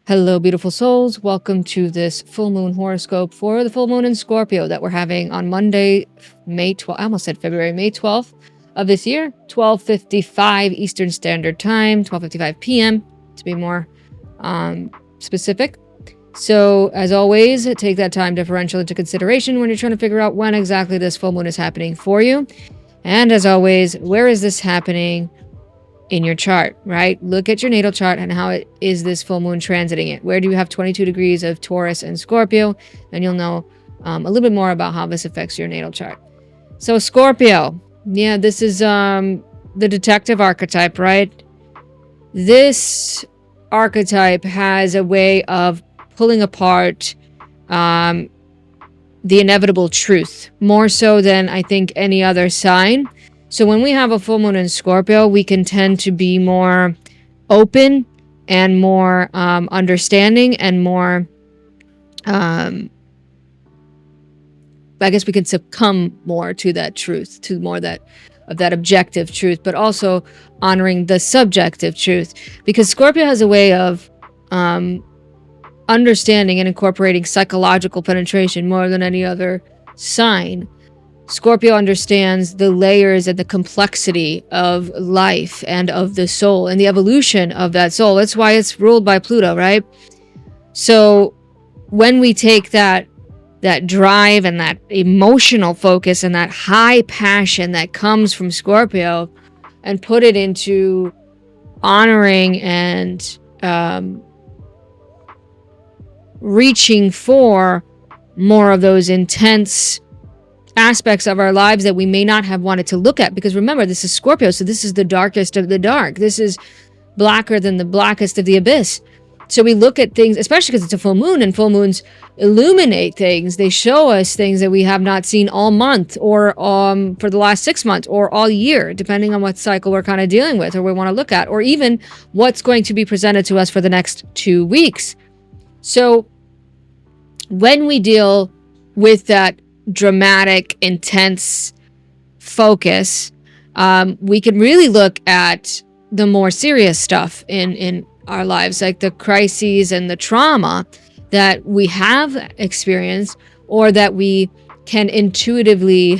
Hello, beautiful souls. Welcome to this full moon horoscope for the full moon in Scorpio that we're having on Monday, May 12th. I almost said February, May 12th of this year, 12:55 Eastern Standard Time, 12:55 p.m. to be more specific. So, as always, take that time differential into consideration when you're trying to figure out when exactly this full moon is happening for you. And as always, where is this happening in your chart, right? Look at your natal chart and how is this full moon transiting it. Where do you have 22 degrees of Taurus and Scorpio? And you'll know a little bit more about how this affects your natal chart. So Scorpio, yeah, this is the detective archetype, right? This archetype has a way of pulling apart the inevitable truth, more so than I think any other sign. So when we have a full moon in Scorpio, we can tend to be more open and more understanding and more, I guess we can succumb more to that truth, to more of that objective truth, but also honoring the subjective truth. Because Scorpio has a way of understanding and incorporating psychological penetration more than any other sign. Scorpio understands the layers and the complexity of life and of the soul and the evolution of that soul. That's why it's ruled by Pluto, right? So when we take that drive and that emotional focus and that high passion that comes from Scorpio and put it into honoring and reaching for more of those intense aspects of our lives that we may not have wanted to look at, because remember, this is Scorpio, so this is the darkest of the dark. This is blacker than the blackest of the abyss. So we look at things, especially because it's a full moon, and full moons illuminate things. They show us things that we have not seen all month, or for the last 6 months, or all year, depending on what cycle we're kind of dealing with or we want to look at, or even what's going to be presented to us for the next 2 weeks. So when we deal with that dramatic, intense focus, we can really look at the more serious stuff in our lives, like the crises and the trauma that we have experienced or that we can intuitively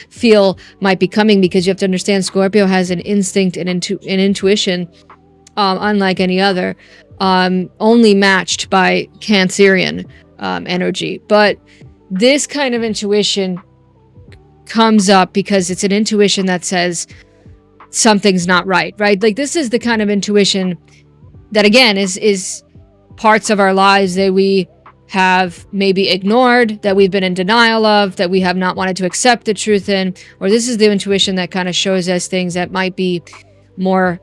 feel might be coming, because you have to understand Scorpio has an instinct and an intuition unlike any other, only matched by Cancerian energy. But this kind of intuition comes up because it's an intuition that says something's not right? Like, this is the kind of intuition that, again, is parts of our lives that we have maybe ignored, that we've been in denial of, that we have not wanted to accept the truth in, or this is the intuition that kind of shows us things that might be more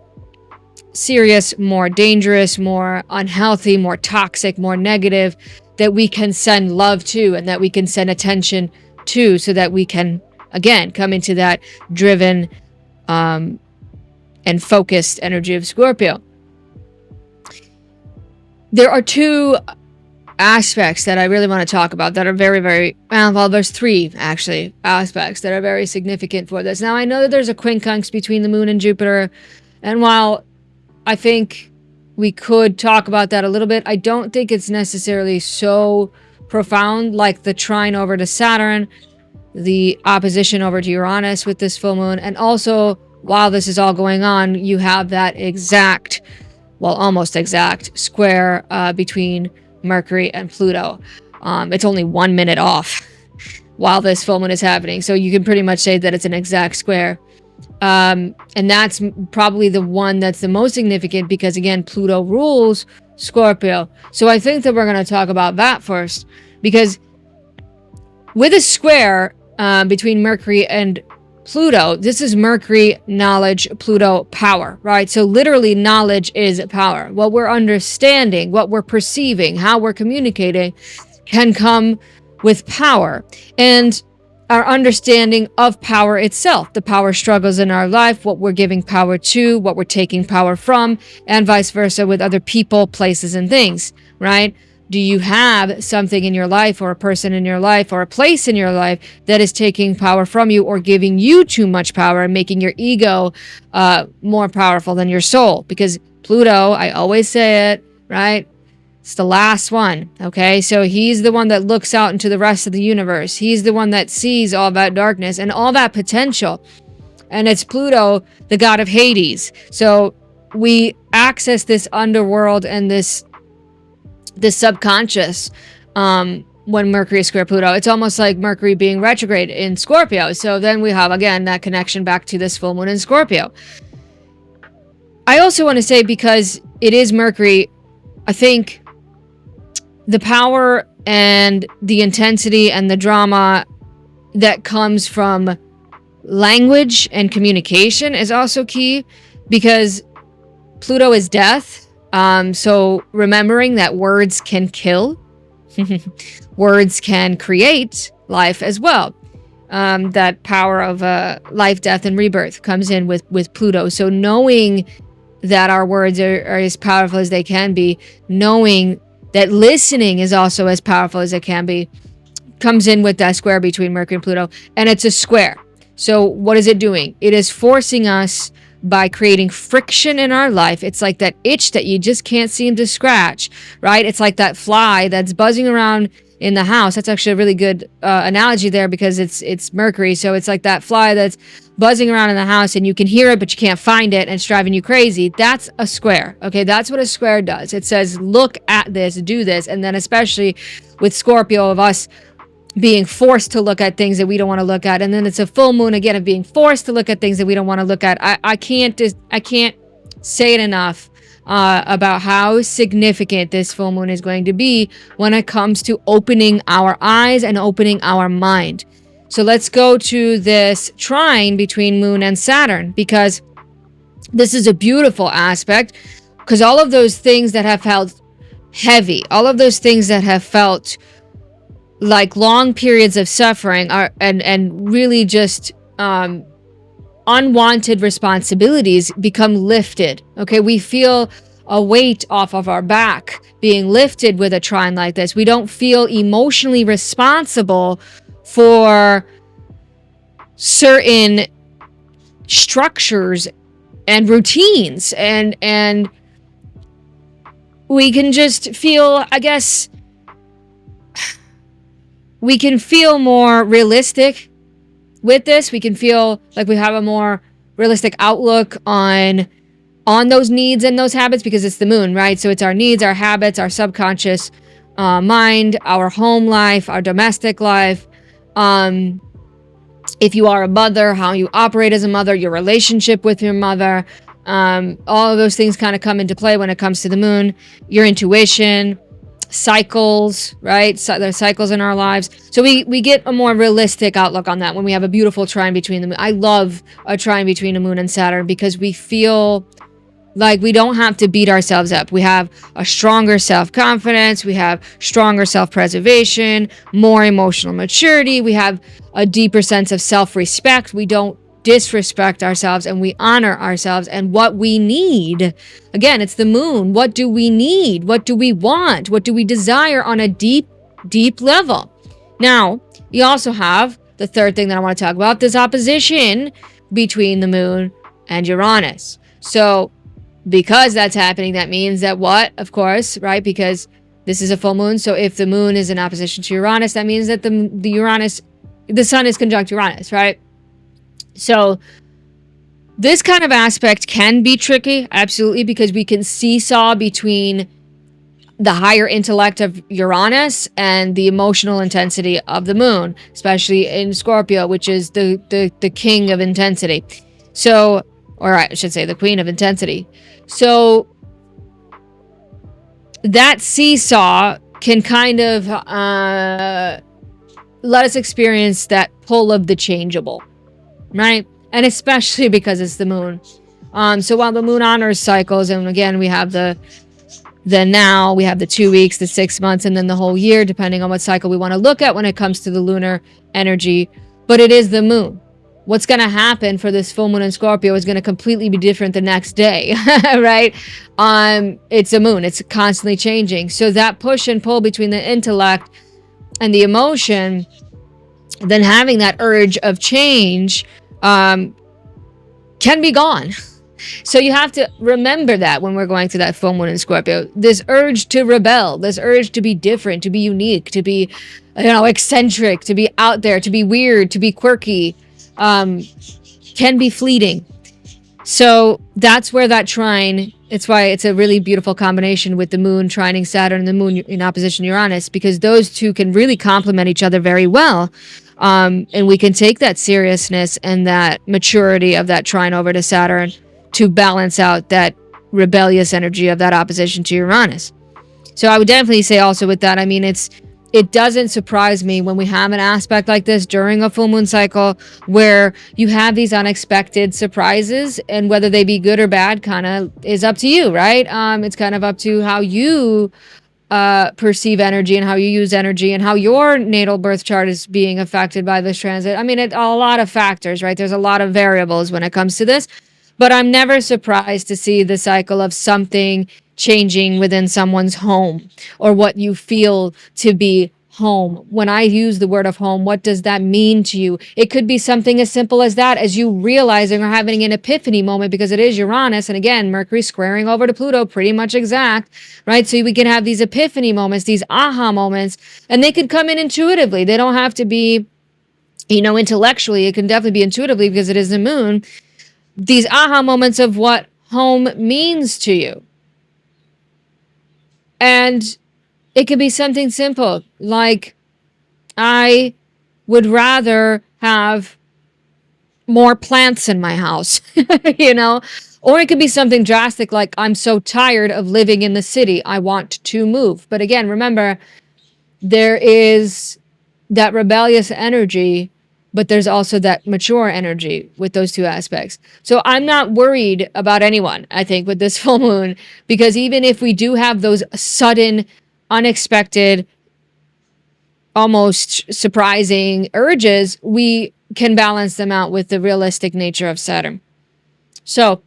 serious, more dangerous, more unhealthy, more toxic, more negative, that we can send love to and that we can send attention to, so that we can, again, come into that driven and focused energy of Scorpio. There are two aspects that I really want to talk about that are very, very, well, there's three, actually, aspects that are very significant for this. Now, I know that there's a quincunx between the moon and Jupiter, and while I think we could talk about that a little bit, I don't think it's necessarily so profound, like the trine over to Saturn, the opposition over to Uranus with this full moon. And also, while this is all going on, you have that exact, well, almost exact square between Mercury and Pluto. It's only 1 minute off while this full moon is happening. So you can pretty much say that it's an exact square. And that's probably the one that's the most significant, because, again, Pluto rules Scorpio. So I think that we're going to talk about that first, because with a square between Mercury and Pluto, this is Mercury, knowledge, Pluto, power, right? So literally, knowledge is power. What we're understanding, what we're perceiving, how we're communicating can come with power. And our understanding of power itself, the power struggles in our life, what we're giving power to, what we're taking power from, and vice versa with other people, places, and things, right? Do you have something in your life, or a person in your life, or a place in your life that is taking power from you or giving you too much power and making your ego more powerful than your soul? Because Pluto, I always say it, right? It's the last one, okay? So he's the one that looks out into the rest of the universe. He's the one that sees all that darkness and all that potential. And it's Pluto, the god of Hades. So we access this underworld and this subconscious when Mercury is square Pluto. It's almost like Mercury being retrograde in Scorpio. So then we have, again, that connection back to this full moon in Scorpio. I also want to say, because it is Mercury, I think the power and the intensity and the drama that comes from language and communication is also key, because Pluto is death. So remembering that words can kill, words can create life as well. That power of life, death, and rebirth comes in with Pluto. So knowing that our words are as powerful as they can be, knowing that listening is also as powerful as it can be, comes in with that square between Mercury and Pluto. And it's a square. So what is it doing? It is forcing us by creating friction in our life. It's like that itch that you just can't seem to scratch, right? It's like that fly that's buzzing around in the house. That's actually a really good analogy there, because it's Mercury. So it's like that fly that's buzzing around in the house and you can hear it, but you can't find it and it's driving you crazy. That's a square. Okay, that's what a square does. It says, look at this, do this. And then especially with Scorpio, of us being forced to look at things that we don't want to look at. And then it's a full moon again of being forced to look at things that we don't want to look at. I can't say it enough about how significant this full moon is going to be when it comes to opening our eyes and opening our mind. So let's go to this trine between Moon and Saturn, because this is a beautiful aspect, because all of those things that have felt heavy, all of those things that have felt like long periods of suffering are and really just unwanted responsibilities become lifted. Okay, we feel a weight off of our back being lifted with a trine like this. We don't feel emotionally responsible for certain structures and routines, and we can just feel, I guess, we can feel more realistic with this. We can feel like we have a more realistic outlook on those needs and those habits, because it's the moon, right? So it's our needs, our habits, our subconscious mind, our home life, our domestic life. If you are a mother, how you operate as a mother, your relationship with your mother, all of those things kind of come into play when it comes to the moon. Your intuition, cycles, right? So there's cycles in our lives. So we get a more realistic outlook on that when we have a beautiful trine between the moon. I love a trine between the moon and Saturn, because we feel like we don't have to beat ourselves up. We have a stronger self-confidence. We have stronger self-preservation, more emotional maturity. We have a deeper sense of self-respect. We don't disrespect ourselves, and we honor ourselves and what we need. Again, it's the moon. What do we need? What do we want? What do we desire on a deep, deep level? Now, you also have the third thing that I want to talk about, this opposition between the moon and Uranus. So because that's happening, that means that what? Of course, right? Because this is a full moon. So if the moon is in opposition to Uranus, that means that the sun is conjunct Uranus, right? So this kind of aspect can be tricky, absolutely, because we can seesaw between the higher intellect of Uranus and the emotional intensity of the moon, especially in Scorpio, which is the king of intensity. So, or I should say the queen of intensity. So that seesaw can kind of let us experience that pull of the changeable, right? And especially because it's the moon. So while the moon honors cycles, and again, we have the now, we have the 2 weeks, the 6 months, and then the whole year, depending on what cycle we want to look at when it comes to the lunar energy. But it is the moon. What's going to happen for this full moon in Scorpio is going to completely be different the next day, right? It's a moon. It's constantly changing. So that push and pull between the intellect and the emotion, then having that urge of change, can be gone. So you have to remember that when we're going through that full moon in Scorpio, this urge to rebel, this urge to be different, to be unique, to be, eccentric, to be out there, to be weird, to be quirky, can be fleeting. So that's where that trine, it's why it's a really beautiful combination with the moon trining Saturn and the moon in opposition to Uranus, because those two can really complement each other very well. And we can take that seriousness and that maturity of that trine over to Saturn to balance out that rebellious energy of that opposition to Uranus. So I would definitely say also with that, I mean, it doesn't surprise me when we have an aspect like this during a full moon cycle where you have these unexpected surprises, and whether they be good or bad kind of is up to you, right? It's kind of up to how you perceive energy and how you use energy and how your natal birth chart is being affected by this transit. I mean, a lot of factors, right? There's a lot of variables when it comes to this, but I'm never surprised to see the cycle of something changing within someone's home or what you feel to be home. When I use the word of home, what does that mean to you? It could be something as simple as that, as you realizing or having an epiphany moment, because it is Uranus. And again, Mercury squaring over to Pluto, pretty much exact, right? So we can have these epiphany moments, these aha moments, and they could come in intuitively. They don't have to be, intellectually. It can definitely be intuitively because it is the moon. These aha moments of what home means to you. And it could be something simple, like I would rather have more plants in my house, or it could be something drastic, like I'm so tired of living in the city, I want to move. But again, remember, there is that rebellious energy, but there's also that mature energy with those two aspects. So I'm not worried about anyone, I think, with this full moon, because even if we do have those sudden, unexpected, almost surprising urges, we can balance them out with the realistic nature of Saturn. So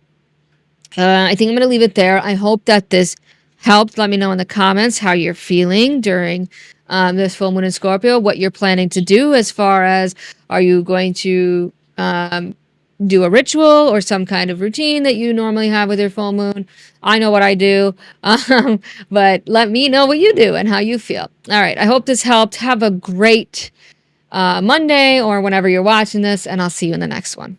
I think I'm going to leave it there. I hope that this helped. Let me know in the comments how you're feeling during this full moon in Scorpio, what you're planning to do, as far as, are you going to do a ritual or some kind of routine that you normally have with your full moon? I know what I do, but let me know what you do and how you feel. All right, I hope this helped. Have a great Monday or whenever you're watching this, and I'll see you in the next one.